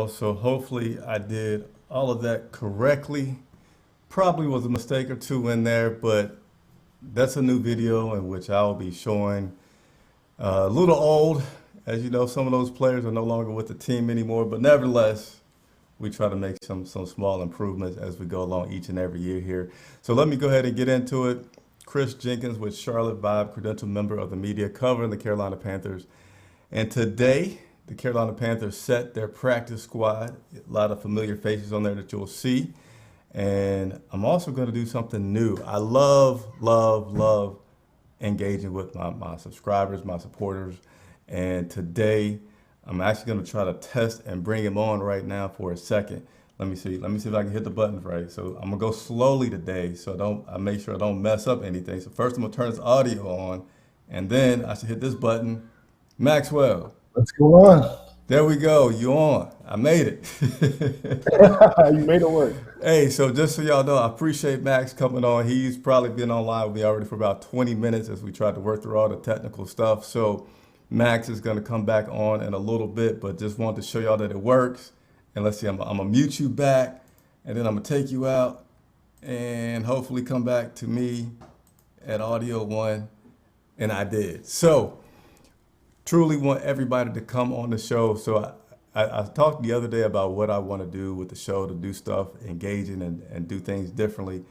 So hopefully I did all of that correctly. Probably was a mistake or two in there, but that's a new video in which I'll be showing a little old. As you know, some of those players are no longer with the team anymore, but nevertheless, we try to make some small improvements as we go along each and every year here. So let me go ahead and get into it. Chris Jenkins with Charlotte Vibe, credentialed member of the media covering the Carolina Panthers. And today, the Carolina Panthers set their practice squad. A lot of familiar faces on there that you'll see. And I'm also going to do something new. I love engaging with my subscribers, my supporters. And today, I'm actually going to try to test and bring him on right now for a second. Let me see if I can hit the buttons right. So I'm gonna go slowly today, so I make sure I don't mess up anything. So first I'm gonna turn this audio on, and then I should hit this button. Maxwell, What's going on? there we go. You on? I made it. You made it work. Hey, so just so y'all know, I appreciate Max coming on. He's probably been online with me already for about 20 minutes as we tried to work through all the technical stuff. So Max is gonna come back on in a little bit, but just wanted to show y'all that it works. And let's see, I'm gonna mute you back, and then I'm gonna take you out, and hopefully come back to me at audio one, and I did. So truly want everybody to come on the show. So I talked the other day about what I want to do with the show, to do stuff engaging and do things differently.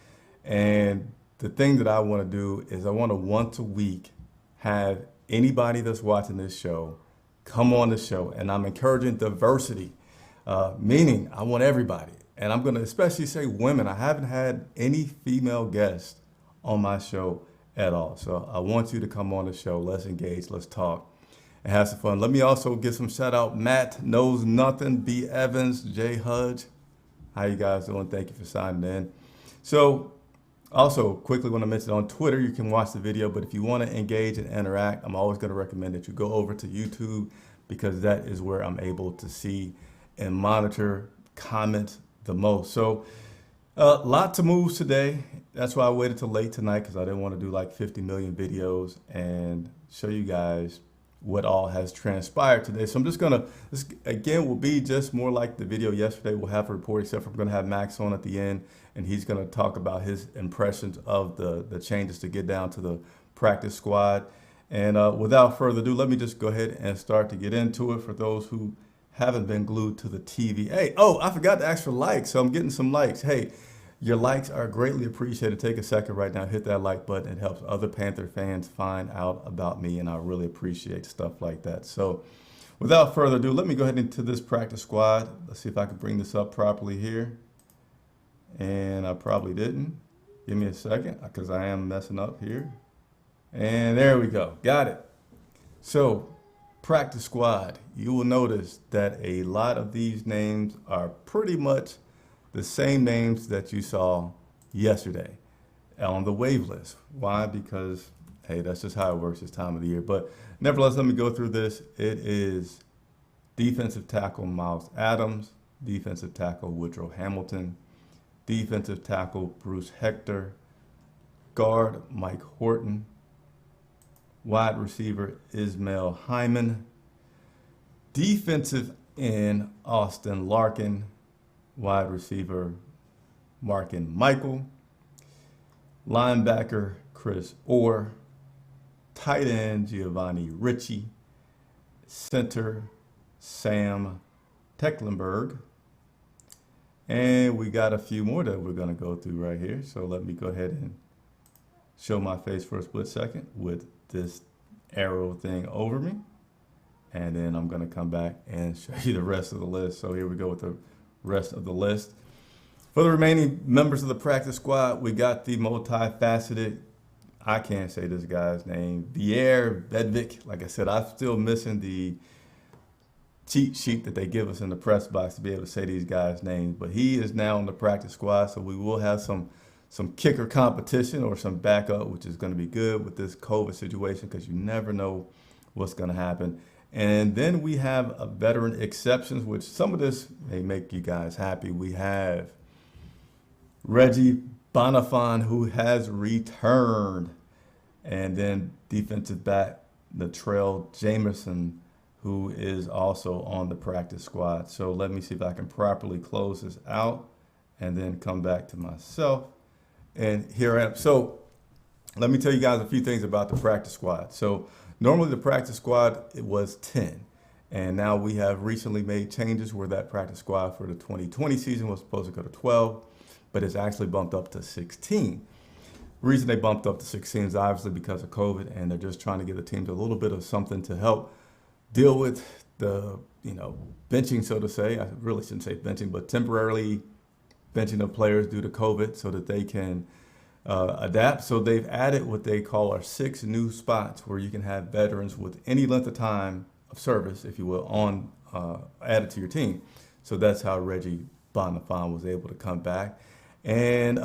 And the thing that I want to do is I want to once a week have anybody that's watching this show come on the show, and I'm encouraging diversity. Meaning I want everybody. And I'm going to especially say women. I haven't had any female guests on my show at all. So I want you to come on the show. Let's engage. Let's talk and have some fun. Let me also get some shout out. Matt Knows Nothing, B. Evans, Jay Hudge. How you guys doing? Thank you for signing in. So also quickly want to mention on Twitter, you can watch the video, but if you want to engage and interact, I'm always going to recommend that you go over to YouTube, because that is where I'm able to see and monitor comments the most. So lots of moves today. That's why I waited till late tonight, because I didn't want to do like 50 million videos and show you guys what all has transpired today. So I'm just gonna, this again will be just more like the video yesterday. We'll have a report, except for we're gonna have Max on at the end, and he's gonna talk about his impressions of the changes to get down to the practice squad. And without further ado, let me just go ahead and start to get into it for those who haven't been glued to the TV. Hey, oh, I forgot to ask for likes, so I'm getting some likes. Hey, your likes are greatly appreciated. Take a second right now, hit that like button. It helps other Panther fans find out about me, and I really appreciate stuff like that. So without further ado, let me go ahead into this practice squad. Let's see if I can bring this up properly here. And I probably didn't. Give me a second, because I am messing up here. And there we go, got it. So practice squad, you will notice that a lot of these names are pretty much the same names that you saw yesterday on the wave list. Why? Because, hey, that's just how it works this time of the year. But nevertheless, let me go through this. It is defensive tackle Miles Adams, defensive tackle Woodrow Hamilton, defensive tackle Bruce Hector, guard Mike Horton, wide receiver Ismail Hyman, defensive end Austin Larkin, wide receiver Markin Michael, linebacker Chris Orr, tight end Giovanni Ritchie, center Sam Tecklenburg, and we got a few more that we're going to go through right here. So let me go ahead and show my face for a split second with this arrow thing over me, and then I'm going to come back and show you the rest of the list. So here we go with the rest of the list. For the remaining members of the practice squad, we got the multifaceted, I can't say this guy's name, Vier Bedvik. Like I said, I'm still missing the cheat sheet that they give us in the press box to be able to say these guys' names, but he is now on the practice squad, so we will have some kicker competition or some backup, which is going to be good with this COVID situation, because you never know what's going to happen. And then we have a veteran exceptions, which some of this may make you guys happy. We have Reggie Bonifant, who has returned, and then defensive back Latrell Jamerson who is also on the practice squad. So let me see if I can properly close this out and then come back to myself. And here I am. So let me tell you guys a few things about the practice squad. So normally the practice squad, it was 10. And now we have recently made changes where that practice squad for the 2020 season was supposed to go to 12, but it's actually bumped up to 16. The reason they bumped up to 16 is obviously because of COVID, and they're just trying to give the teams a little bit of something to help deal with the, benching, so to say. I really shouldn't say benching, but temporarily benching of players due to COVID so that they can adapt. So they've added what they call our 6 new spots where you can have veterans with any length of time of service, if you will, on added to your team. So that's how Reggie Bonifant was able to come back. And,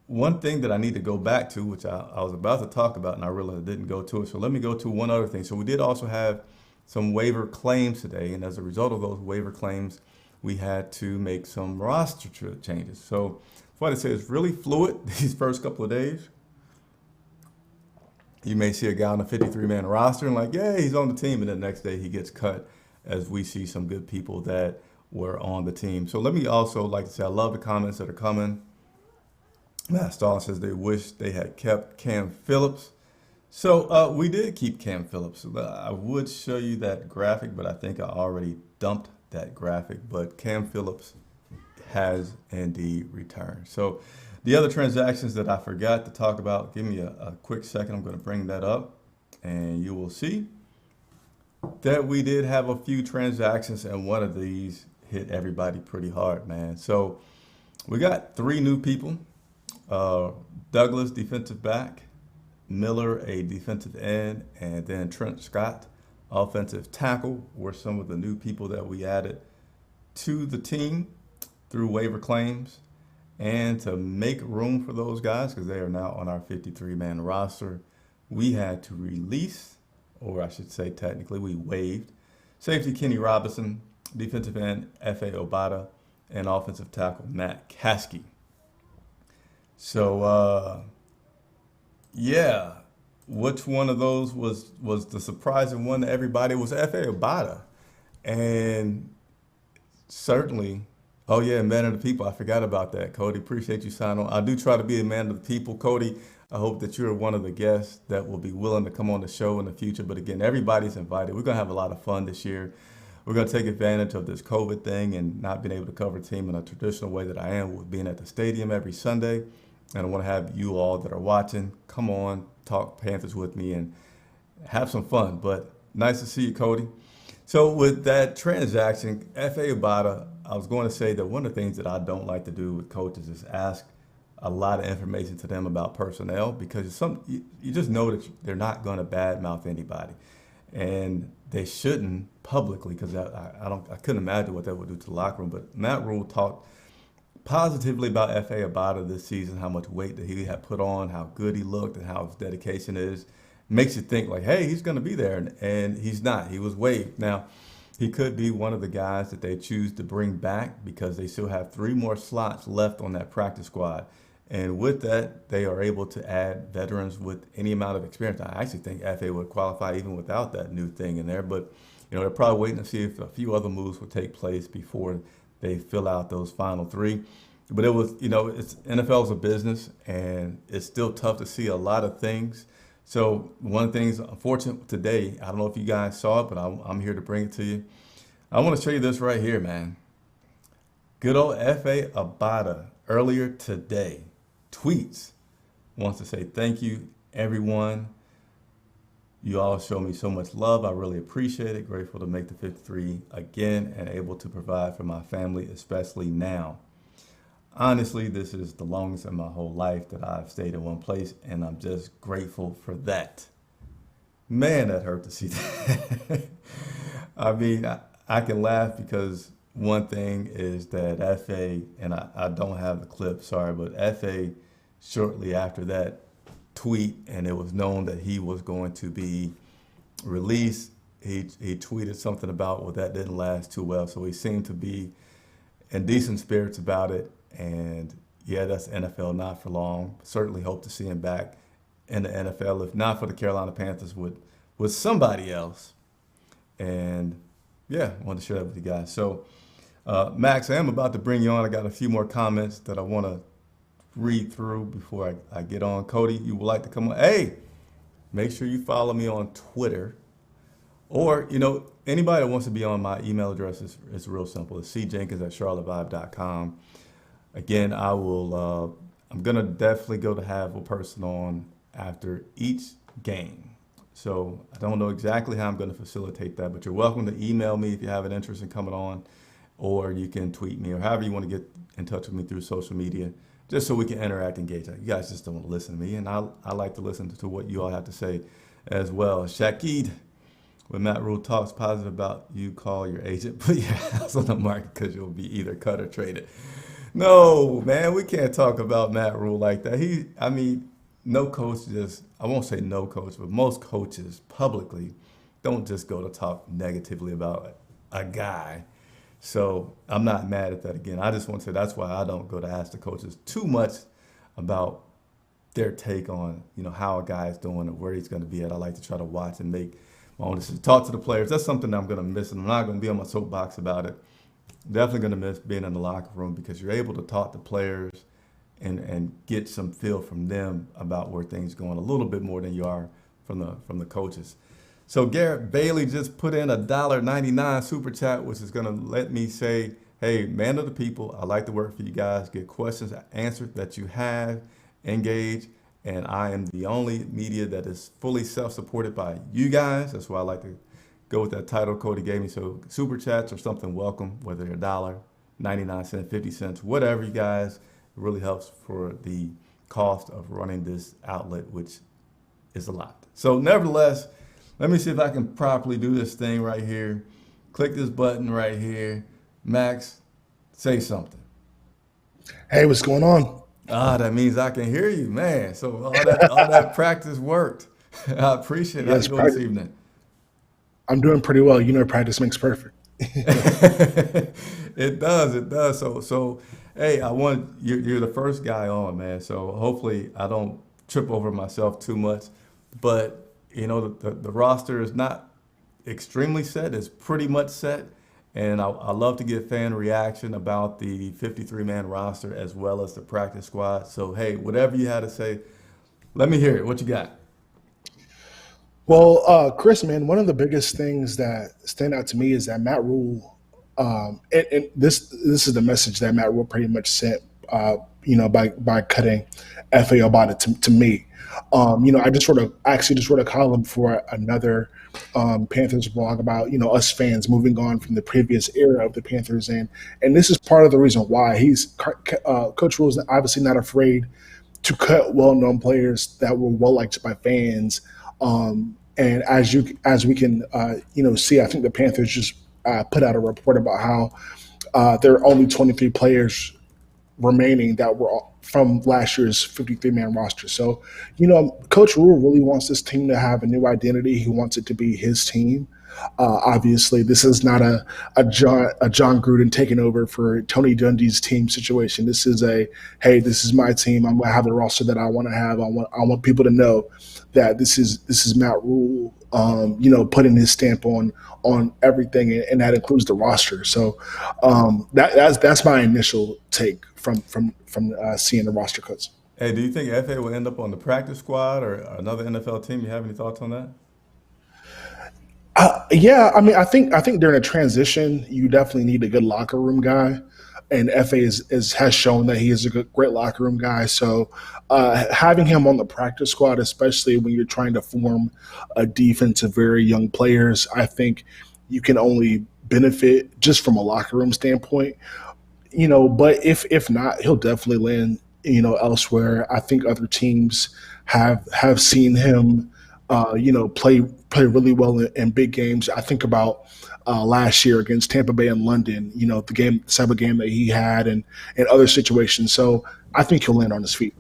one thing that I need to go back to, which I was about to talk about and I realized I didn't go to it. So let me go to one other thing. So we did also have some waiver claims today. And as a result of those waiver claims, we had to make some roster changes. So what I say is really fluid these first couple of days. You may see a guy on a 53-man roster and like, yeah, he's on the team. And the next day he gets cut as we see some good people that were on the team. So let me also like to say, I love the comments that are coming. Matt Stahl says they wish they had kept Cam Phillips. So we did keep Cam Phillips. I would show you that graphic, but I think I already dumped that graphic. But Cam Phillips has indeed returned. So the other transactions that I forgot to talk about, give me a quick second. I'm going to bring that up, and you will see that we did have a few transactions, and one of these hit everybody pretty hard, man. So we got 3 new people. Douglas, defensive back, Miller, a defensive end, and then Trent Scott, offensive tackle, were some of the new people that we added to the team through waiver claims. And to make room for those guys, because they are now on our 53-man roster, we had to release, or I should say technically we waived, safety Kenny Robinson, defensive end F.A. Obata, and offensive tackle Matt Caskey. So, yeah, which one of those was the surprising one to everybody? Was F.A. Obata. And certainly, oh yeah, man of the people. I forgot about that, Cody. Appreciate you signing on. I do try to be a man of the people, Cody. I hope that you're one of the guests that will be willing to come on the show in the future. But again, everybody's invited. We're going to have a lot of fun this year. We're going to take advantage of this COVID thing and not being able to cover the team in a traditional way that I am, with being at the stadium every Sunday. And I want to have you all that are watching come on, talk Panthers with me, and have some fun. But nice to see you, Cody. So with that transaction, F.A. Obata, I was going to say that one of the things that I don't like to do with coaches is ask a lot of information to them about personnel, because you just know that they're not going to badmouth anybody, and they shouldn't publicly, because I couldn't imagine what that would do to the locker room. But Matt Rule talked positively about F.A. Obata this season, how much weight that he had put on, how good he looked, and how his dedication is. Makes you think like, hey, he's going to be there, and he's not. He was waived. Now, he could be one of the guys that they choose to bring back, because they still have 3 more slots left on that practice squad. And with that, they are able to add veterans with any amount of experience. I actually think F.A. would qualify even without that new thing in there. But, they're probably waiting to see if a few other moves will take place before they fill out those final 3. But it was, it's NFL's a business, and it's still tough to see a lot of things. So one of the things, unfortunate today, I don't know if you guys saw it, but I'm here to bring it to you. I want to show you this right here, man. Good old F.A. Obata earlier today tweets, wants to say thank you, everyone. You all show me so much love. I really appreciate it. Grateful to make the 53 again and able to provide for my family, especially now. Honestly, this is the longest in my whole life that I've stayed in one place, and I'm just grateful for that. Man, that hurt to see that. I mean, I can laugh because one thing is that F.A., and I don't have the clip, sorry, but F.A. shortly after that tweet, and it was known that he was going to be released, he tweeted something about, well, that didn't last too well. So he seemed to be in decent spirits about it. And yeah, that's NFL, not for long. Certainly hope to see him back in the NFL, if not for the Carolina Panthers, with somebody else. And yeah, I wanted to share that with you guys. So, Max, I am about to bring you on. I got a few more comments that I want to read through before I get on. Cody, you would like to come on? Hey, make sure you follow me on Twitter. Or, anybody that wants to be on, my email address is real simple. It's cjenkins@charlottevibe.com. Again, I'm going to definitely go to have a person on after each game. So I don't know exactly how I'm going to facilitate that, but you're welcome to email me if you have an interest in coming on, or you can tweet me, or however you want to get in touch with me through social media, just so we can interact, engage. You guys just don't listen to me, and I like to listen to what you all have to say as well. Shakid, when Matt Rule talks positive about you, call your agent, put your house on the market because you'll be either cut or traded. No, man, we can't talk about Matt Rule like that. No coach I won't say no coach, but most coaches publicly don't just go to talk negatively about a guy. So I'm not mad at that again. I just want to say that's why I don't go to ask the coaches too much about their take on, how a guy is doing or where he's going to be at. I like to try to watch and make my own decisions. Talk to the players. That's something that I'm going to miss, and I'm not going to be on my soapbox about it. Definitely going to miss being in the locker room because you're able to talk to players and get some feel from them about where things are going a little bit more than you are from the coaches. So Garrett Bailey just put in a $1.99 super chat, which is going to let me say, hey, man of the people, I like to work for you guys, get questions answered that you have, engage, and I am the only media that is fully self-supported by you guys. That's why I like to go with that title Cody gave me. So super chats are something welcome, whether they're $1, 99 cents, 50 cents, whatever you guys. It really helps for the cost of running this outlet, which is a lot. So nevertheless, let me see if I can properly do this thing right here. Click this button right here. Max, say something. Hey, what's going on? That means I can hear you, man. So all that practice worked. I appreciate it. How you Yes, doing this evening? I'm doing pretty well. Practice makes perfect. It does. So, hey, you're the first guy on, man. So hopefully I don't trip over myself too much. But the roster is not extremely set. It's pretty much set, and I love to get fan reaction about the 53-man roster as well as the practice squad. So hey, whatever you had to say, let me hear it. What you got? Well, Chris, man, one of the biggest things that stand out to me is that Matt Rule, and this is the message that Matt Rule pretty much sent, by cutting FA about it to me. I actually just wrote a column for another Panthers blog about us fans moving on from the previous era of the Panthers, and this is part of the reason why Coach Rule is obviously not afraid to cut well-known players that were well-liked by fans. And as we can see, I think the Panthers just put out a report about how there are only 23 players remaining that were from last year's 53-man roster. So, Coach Rule really wants this team to have a new identity. He wants it to be his team. Obviously, this is not a John Gruden taking over for Tony Dungy's team situation. This is hey, this is my team. I'm gonna have the roster that I want to have. I want people to know that this is Matt Rule, putting his stamp on everything, and that includes the roster. So that's my initial take from seeing the roster cuts. Hey, do you think FA will end up on the practice squad or another NFL team? You have any thoughts on that? Yeah, I think during a transition, you definitely need a good locker room guy, and FA has shown that he is a great locker room guy. So having him on the practice squad, especially when you're trying to form a defense of very young players, I think you can only benefit just from a locker room standpoint. But if not, he'll definitely land elsewhere. I think other teams have seen him play really well in big games. I think about last year against Tampa Bay and London, the type of game that he had and other situations. So I think he'll land on his feet.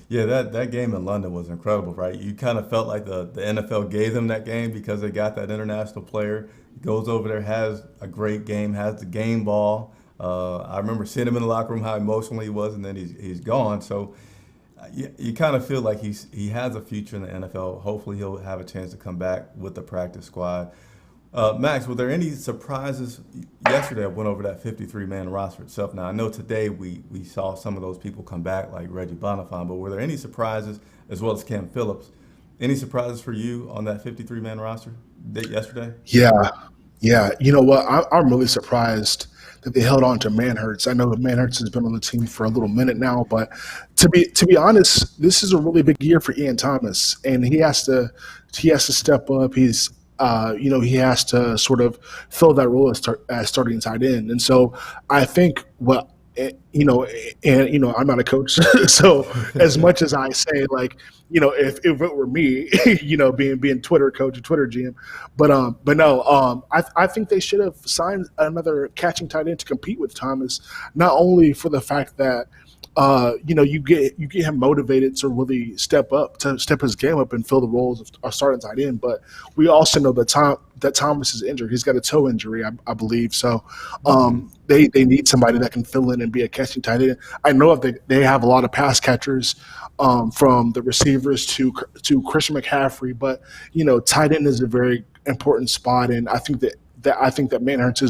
Yeah, that game in London was incredible, right? You kind of felt like the NFL gave them that game because they got that international player. Goes over there, has a great game, has the game ball. I remember seeing him in the locker room, how emotional he was, and then he's gone. So you kind of feel like he has a future in the NFL. Hopefully he'll have a chance to come back with the practice squad. Max, were there any surprises yesterday? I went over that 53-man roster itself. Now, I know today we saw some of those people come back, like Reggie Bonifant, but were there any surprises, as well as Cam Phillips? Any surprises for you on that 53-man roster yesterday? Yeah, yeah. You know what? I'm really surprised that they held on to Manhurts. I know that Manhurts has been on the team for a little minute now, but to be honest, this is a really big year for Ian Thomas, and he has to step up. He has to sort of fill that role as starting tight end, and so I think what I'm not a coach, so as much as I say, like, if it were me, being Twitter coach and Twitter GM, but no, I think they should have signed another catching tight end to compete with Thomas, not only for the fact that you get him motivated to really step his game up and fill the roles of a starting tight end. But we also know that Thomas is injured. He's got a toe injury, I believe. So Hmm. they need somebody that can fill in and be a catching tight end. I know they have a lot of pass catchers, from the receivers to Christian McCaffrey, but tight end is a very important spot, and I think that Manhurts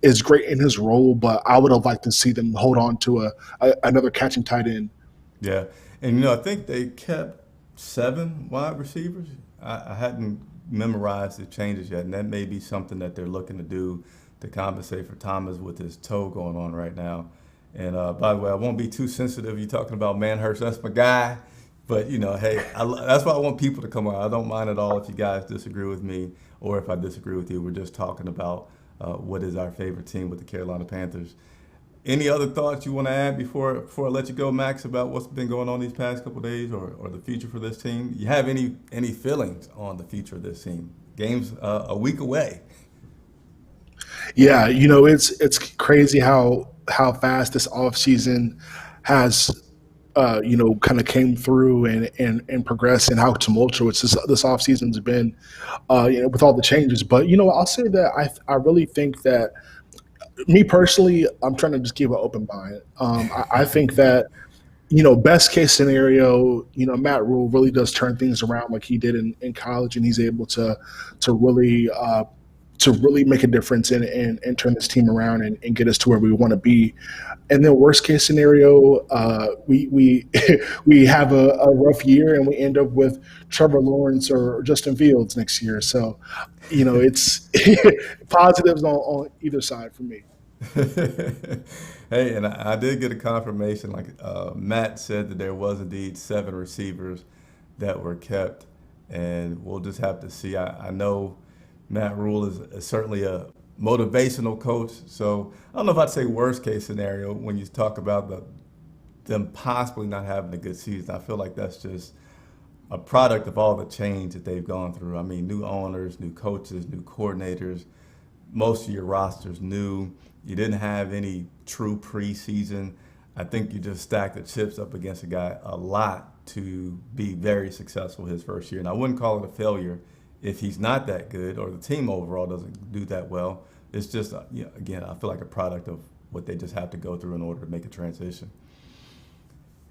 is great in his role, but I would have liked to see them hold on to another catching tight end. Yeah, and I think they kept 7 wide receivers. I hadn't memorized the changes yet, and that may be something that they're looking to do to compensate for Thomas with his toe going on right now. And by the way, I won't be too sensitive. You're talking about Manhurst, that's my guy. But hey, that's why I want people to come on. I don't mind at all if you guys disagree with me or if I disagree with you. We're just talking about what is our favorite team with the Carolina Panthers. Any other thoughts you want to add before I let you go, Max, about what's been going on these past couple of days, or the future for this team? You have any feelings on the future of this team? Game's a week away. Yeah, it's crazy how fast this off season has kind of came through and progressed, and how tumultuous this off season's been, with all the changes. But I'll say that I really think that, me personally, I'm trying to just keep an open mind. I think that, best case scenario, Matt Rule really does turn things around like he did in college, and he's able to really make a difference and turn this team around and get us to where we want to be. And then worst case scenario, we we have a rough year and we end up with Trevor Lawrence or Justin Fields next year. So, it's positives on either side for me. Hey, and I did get a confirmation. Like Matt said that there was indeed 7 receivers that were kept, and we'll just have to see. I know Matt Rule is certainly a motivational coach, so I don't know if I'd say worst case scenario when you talk about them possibly not having a good season. I feel like that's just a product of all the change that they've gone through. I mean, new owners, new coaches, new coordinators, most of your rosters new. You didn't have any true preseason. I think you just stacked the chips up against a guy a lot to be very successful his first year. And I wouldn't call it a failure if he's not that good or the team overall doesn't do that well. It's just, again, I feel like a product of what they just have to go through in order to make a transition.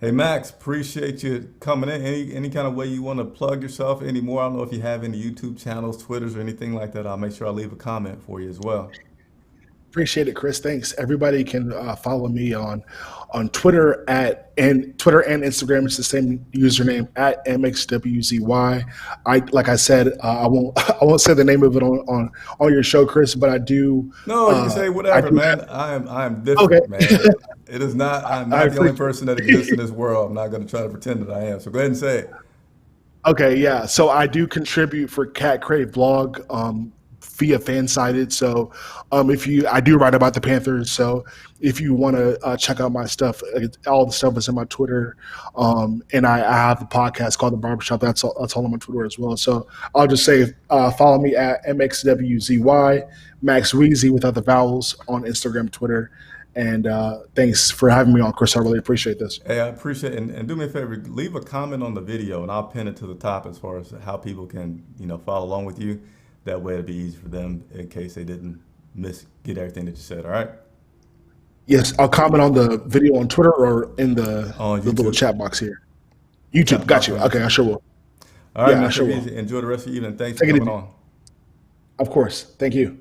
Hey Max, appreciate you coming in. Any kind of way you want to plug yourself anymore? I don't know if you have any YouTube channels, Twitters, or anything like that. I'll make sure I leave a comment for you as well. Appreciate it, Chris. Thanks. Everybody can follow me on Twitter Twitter and Instagram. It's the same username at mxwzy. Like I said, I won't say the name of it on your show, Chris, but I do. No, you can say I whatever, do. man. I am Okay. different, man. It is not. I'm I not the only appreciate. person that exists in this world. I'm not going to try to pretend that I am. So go ahead and say it. Okay, yeah. So I do contribute for Cat Crave blog, via Fansided. So I do write about the Panthers. So if you want to check out my stuff, all the stuff is in my Twitter. And I have a podcast called The Barbershop. That's all on my Twitter as well. So I'll just say, follow me at MXWZY, Max Weezy without the vowels, on Instagram, Twitter. And thanks for having me on, Chris. I really appreciate this. Hey, I appreciate it. And do me a favor, leave a comment on the video and I'll pin it to the top as far as how people can, follow along with you. That way it'll be easy for them in case they didn't get everything that you said. All right? Yes, I'll comment on the video on Twitter or in the On the little YouTube. chat box here. Chat YouTube, got box you. on Okay, I YouTube. sure will. All right, Yeah, I man. sure Take it will. easy. Enjoy the rest of your evening. Thanks for Take it coming easy. on. Of course. Thank you.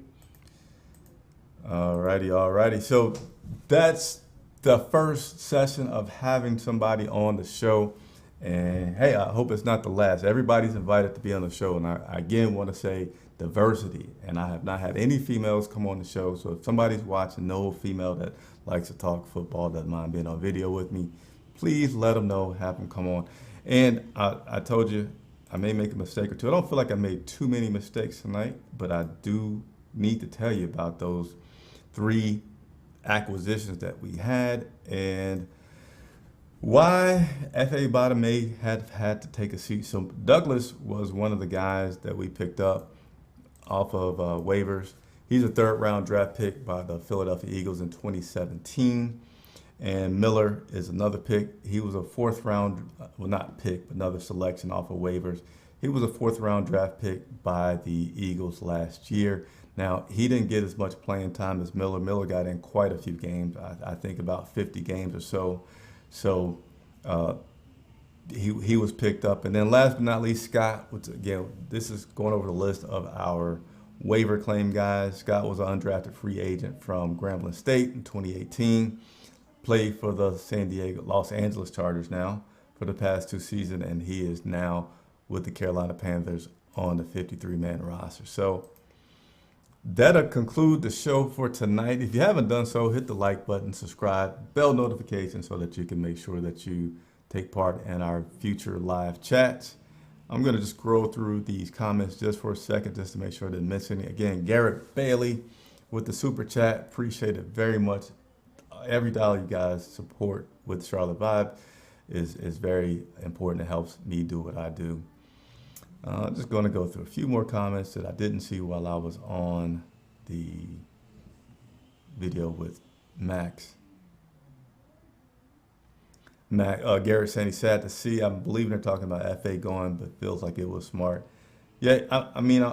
Alrighty, alrighty. So that's the first session of having somebody on the show. And hey, I hope it's not the last. Everybody's invited to be on the show. And I again want to say diversity. And I have not had any females come on the show. So if somebody's watching, no female that likes to talk football, doesn't mind being on video with me, please let them know, have them come on. And I told you, I may make a mistake or two. I don't feel like I made too many mistakes tonight, but I do need to tell you about those three acquisitions that we had and why FA Bottom may have had to take a seat. So Douglas was one of the guys that we picked up off of waivers. He's a third round draft pick by the Philadelphia Eagles in 2017. And Miller is another pick. He was a fourth round, well, not pick, but another selection off of waivers. He was a fourth round draft pick by the Eagles last year. Now, he didn't get as much playing time as Miller. Miller got in quite a few games, I think about 50 games or so. So uh, he was picked up. And then last but not least, Scott, which again, this is going over the list of our waiver claim guys. Scott was an undrafted free agent from Grambling State in 2018. Played for the Los Angeles Chargers now for the past two seasons, and he is now with the Carolina Panthers on the 53-man roster. So that'll conclude the show for tonight. If you haven't done so, hit the like button, subscribe, bell notification so that you can make sure that you take part in our future live chats. I'm going to just scroll through these comments just for a second just to make sure I didn't miss any. Again, Garrett Bailey with the super chat. Appreciate it very much. Every dollar you guys support with Charlotte Vibe is very important. It helps me do what I do. I'm just going to go through a few more comments that I didn't see while I was on the video with Max. Garrett saying he's sad to see. I'm believing they're talking about FA going, but feels like it was smart. Yeah, I mean,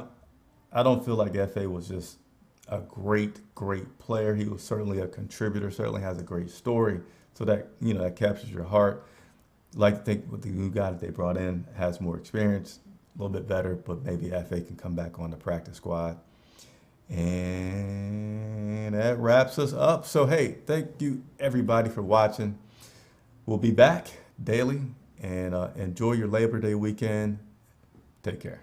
I don't feel like FA was just a great player. He was certainly a contributor, certainly has a great story. So that, that captures your heart. Like to think with the new guy that they brought in has more experience, a little bit better, but maybe FA can come back on the practice squad. And that wraps us up. So, hey, thank you everybody for watching. We'll be back daily and enjoy your Labor Day weekend. Take care.